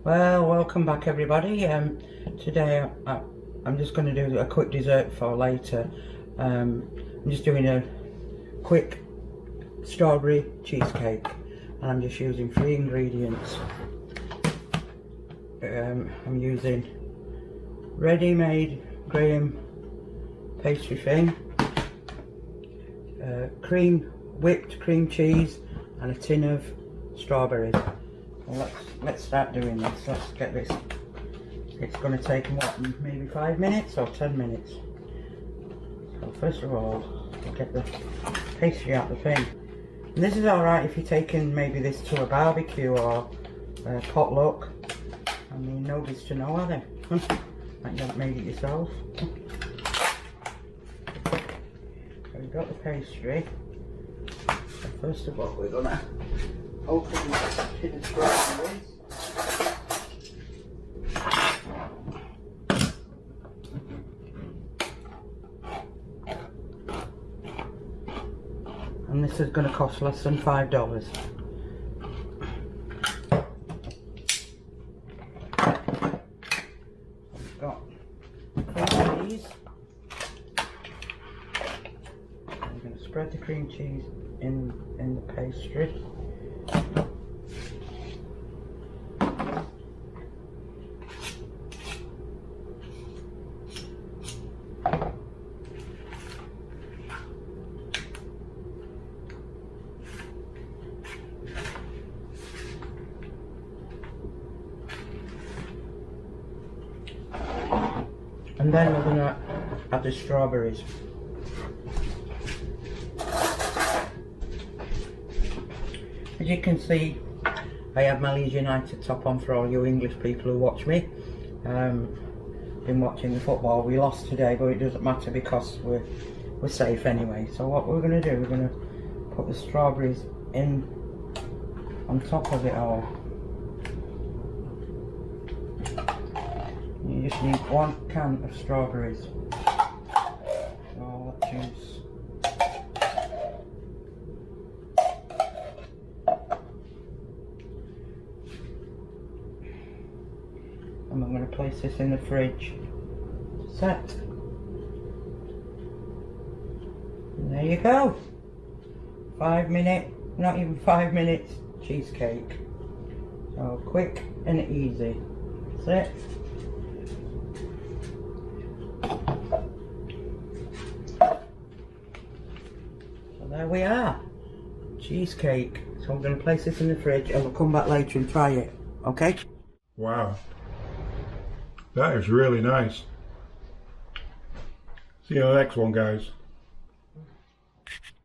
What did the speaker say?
Well, welcome back everybody. Today I'm just going to do a quick dessert for later. I'm just doing a quick strawberry cheesecake and I'm just using 3 ingredients. I'm using ready-made Graham pastry thing, whipped cream cheese and a tin of strawberries. Well, let's start doing this. Let's get this. It's going to take what, maybe 5 minutes or 10 minutes. So first of all, we'll get the pastry out the thing. And this is alright if you're taking maybe this to a barbecue or a potluck. I mean, nobody's to know, are they? Like you haven't made it yourself. So we've got the pastry. So first of all, we're gonna open this tin of strawberries. And this is going to cost less than $5. We've got cream cheese. I'm going to spread the cream cheese in the pastry. And then we're going to add the strawberries. As you can see, I have my Leeds United top on for all you English people who watch me. Been watching the football. We lost today, but it doesn't matter because we're safe anyway. So what we're going to do, we're going to put the strawberries in on top of it all. You just need 1 can of strawberries. All that juice. And I'm going to place this in the fridge to set. And there you go. 5 minute, not even 5 minutes, cheesecake. So quick and easy. That's it. There we are, cheesecake. So I'm going to place this in the fridge and we'll come back later and try it, okay? Wow, that is really nice. See you in the next one, guys.